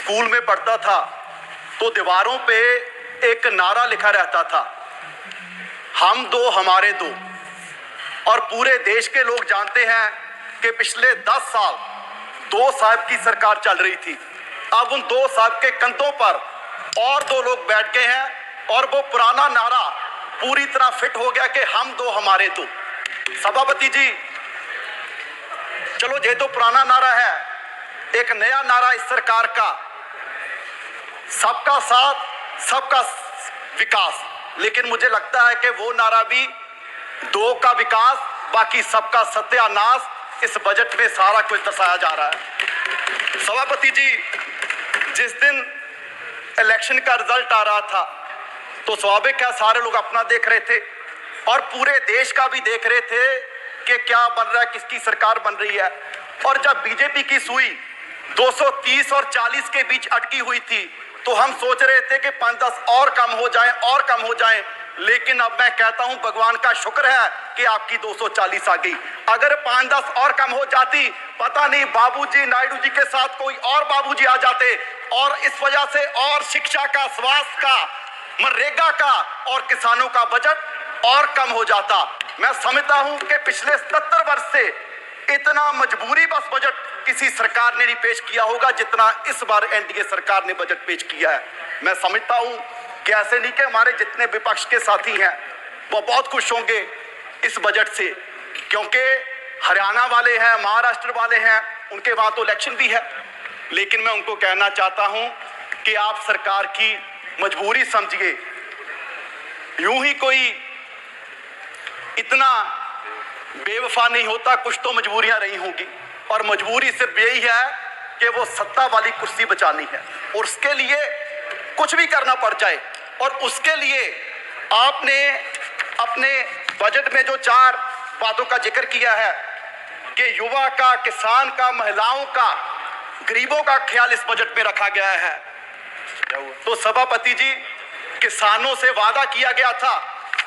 School में पढ़ता था तो दीवारों पे एक नारा लिखा रहता था, हम दो हमारे दो। और पूरे देश के लोग जानते हैं कि पिछले 10 साल 2 साहब की सरकार चल रही थी। अब उन 2 साहब के कंधों पर और 2 लोग बैठ गए हैं और वो पुराना नारा पूरी तरह फिट हो गया कि हम दो हमारे दो। सभापति जी, चलो ये तो पुराना नारा है, एक नया नारा इस सरकार का, सबका साथ सबका विकास। लेकिन मुझे लगता है कि वो नारा भी 2 का विकास बाकी सबका सत्यानाश इस बजट में सारा कुछ दर्शाया जा रहा है। सभापति जी, जिस दिन इलेक्शन का रिजल्ट आ रहा था तो स्वाभाविक है सारे लोग अपना देख रहे थे और पूरे देश का भी देख रहे थे कि क्या बन रहा है, किसकी सरकार बन रही है। और जब बीजेपी की सुई 230 और 40 के बीच अटकी हुई थी तो हम सोच रहे थे कि 5-10 और कम हो जाए। लेकिन अब मैं कहता हूं भगवान का शुक्र है कि आपकी 240 आ गई। अगर 5-10 और कम हो जाती, पता नहीं बाबूजी नायडू जी के साथ कोई और बाबूजी आ जाते और इस वजह से और शिक्षा का, स्वास्थ्य का, मनरेगा का और किसानों का बजट और कम हो जाता। मैं समझता हूं कि पिछले 77 वर्ष से इतना मजबूरी बस बजट किसी सरकार ने नहीं पेश किया होगा जितना इस बार एनडीए सरकार ने बजट पेश किया है। मैं समझता हूं कि ऐसे नहीं कि हमारे जितने विपक्ष के साथी हैं वो बहुत खुश होंगे इस बजट से, क्योंकि हरियाणा वाले हैं, महाराष्ट्र वाले हैं, उनके वहां तो इलेक्शन भी है। लेकिन मैं उनको कहना चाहता हूं कि आप सरकार की मजबूरी समझिए। यूं ही कोई इतना बेवफा नहीं होता, कुछ तो मजबूरियां रही होंगी और मजबूरी सिर्फ यही है कि वो सत्ता वाली कुर्सी बचानी है और उसके लिए कुछ भी करना पड़ जाए। और उसके लिए आपने अपने बजट में जो 4 बातों का जिक्र किया है कि युवा का, किसान का, महिलाओं का, गरीबों का ख्याल इस बजट में रखा गया है। तो सभापति जी, किसानों से वादा किया गया था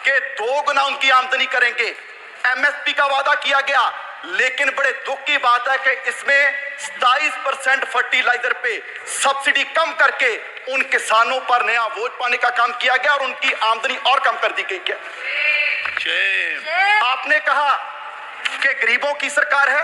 कि 2 गुना उनकी आमदनी करेंगे, एमएसपी का वादा किया गया, लेकिन बड़े दुख की बात है कि इसमें 27% फर्टिलाइजर पे सब्सिडी कम करके उन किसानों पर नया बोझ पाने का काम किया गया और उनकी आमदनी और कम कर दी गई। क्या आपने कहा कि गरीबों की सरकार है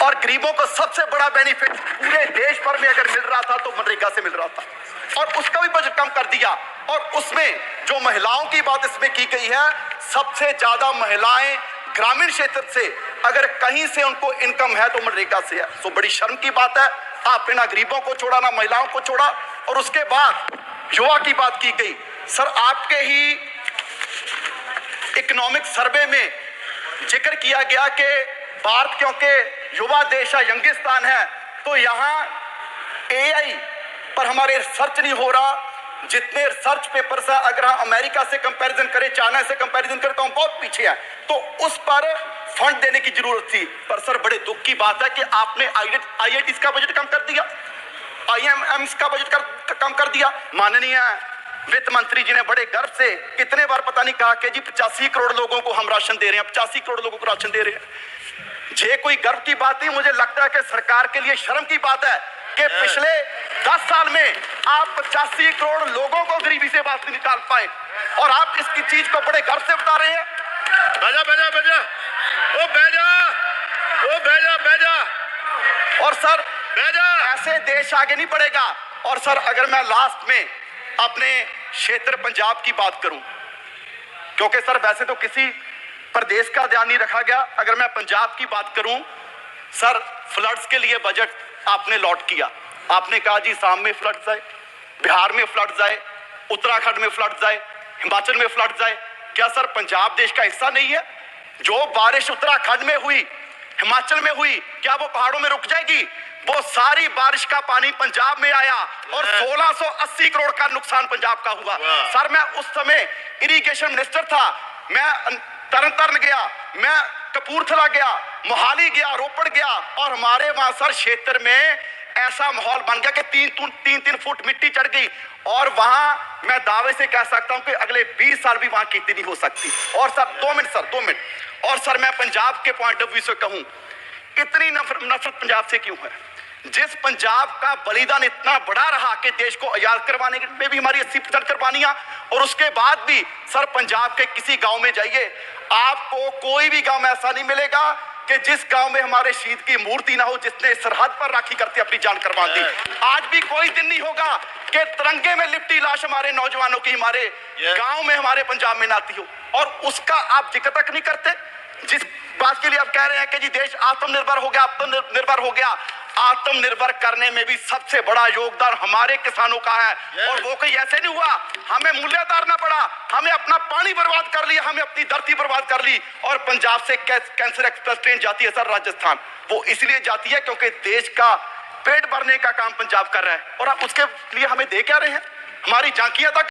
और गरीबों को सबसे बड़ा बेनिफिट पूरे देश भर में अगर मिल रहा था तो मनरेगा से मिल रहा था और उसका भी बजट कम कर दिया। और उसमें जो महिलाओं की बात इसमें की गई है, सबसे ज्यादा महिलाएं ग्रामीण क्षेत्र से, अगर कहीं से उनको इनकम है तो मनरेगा से है। तो बड़ी शर्म की बात है, आपने ना गरीबों को छोड़ा ना महिलाओं को छोड़ा। और उसके बाद युवा की बात की गई। सर, आपके ही इकोनॉमिक सर्वे में जिक्र किया गया कि भारत क्योंकि युवा देश है, यंगिस्तान है, तो यहाँ एआई पर हमारे रिसर्च नहीं हो रहा। जितने रिसर्च पेपर्स है, अगर हम अमेरिका से कंपैरिजन करें, चाइना से कंपैरिजन करें तो हम बहुत पीछे हैं। तो उस पर फंड देने की जरूरत थी। पर सर, बड़े दुख की बात है कि आपने आईआईटीज का बजट कम कर दिया, आईएमएम्स का बजट कम कर दिया। माननीय वित्त मंत्री जी ने बड़े गर्व से कितने बार पता नहीं कहा कि जी 85 करोड़ लोगों को हम राशन दे रहे हैं, 85 करोड़ लोगों को राशन दे रहे हैं। ये कोई गर्व की बात नहीं, मुझे लगता है कि सरकार के लिए शर्म की बात है कि पिछले 10 साल में आप 85 करोड़ लोगों को गरीबी से बाहर निकाल पाए और आप इसकी चीज को बड़े गर्व से बता रहे हैं। बेजा। और सर, ऐसे देश आगे नहीं बढ़ेगा। और सर, अगर मैं लास्ट में अपने क्षेत्र पंजाब की बात करूं, क्योंकि सर वैसे तो किसी प्रदेश का ध्यान नहीं रखा गया, अगर मैं पंजाब की बात करूं, सर फ्लड्स के लिए बजट आपने लॉट किया। आपने कहा जी साम में फ्लड्स आए, बिहार में फ्लड्स आए, उत्तराखंड में फ्लड्स आए, हिमाचल में फ्लड्स आए। क्या सर पंजाब देश का हिस्सा नहीं है? जो बारिश उत्तराखंड में हुई, हिमाचल में हुई, क्या वो पहाड़ों में रुक जाएगी? वो सारी बारिश का पानी पंजाब में आया और 1680 करोड़ का नुकसान पंजाब का हुआ। सर, मैं उस समय इरिगेशन मिनिस्टर था, मैं तरन गया, मैं कपूरथला गया, मोहाली गया, रोपड़ गया और हमारे वहां सर क्षेत्र में ऐसा माहौल बन गया कि 3 फुट मिट्टी चढ़ गई। और वहां मैं दावे से कह सकता हूं कि अगले 20 साल भी वहां खेती नहीं हो सकती। और सर 2 मिनट। और सर, मैं पंजाब के पॉइंट ऑफ व्यू से कहूं, इतनी नफरत पंजाब से क्यों है? जिस पंजाब का बलिदान इतना बड़ा रहा कि देश को आजाद करवाने में भी हमारी 80% कुर्बानियां, और उसके बाद भी सर पंजाब के किसी गांव में जाइए, आपको कोई भी गांव में ऐसा नहीं मिलेगा कि जिस गांव में हमारे शहीद की मूर्ति ना हो, जिसने सरहद पर राखी करते अपनी जान कुर्बान दी। आज भी कोई दिन नहीं होगा कि तिरंगे में लिपटी लाश हमारे नौजवानों की हमारे गांव में, हमारे पंजाब में नाती हो, और उसका आप जिक्र तक नहीं करते। जिस बात के लिए आप कह रहे हैं कि जी देश आत्मनिर्भर हो गया, आत्मनिर्भर हो गया, आत्मनिर्भर करने में भी सबसे बड़ा योगदान हमारे किसानों का है। और वो कोई ऐसे नहीं हुआ हमें मूल्य उतारना पड़ा, हमें अपना पानी बर्बाद कर लिया, हमें अपनी धरती बर्बाद कर ली। और पंजाब से कैंसर एक्सप्रेस ट्रेन जाती है सर राजस्थान, वो इसलिए जाती है क्योंकि देश का पेट भरने का काम पंजाब कर रहा है, और आप उसके लिए हमें दे क्या रहे हैं? हमारी झांकियां तक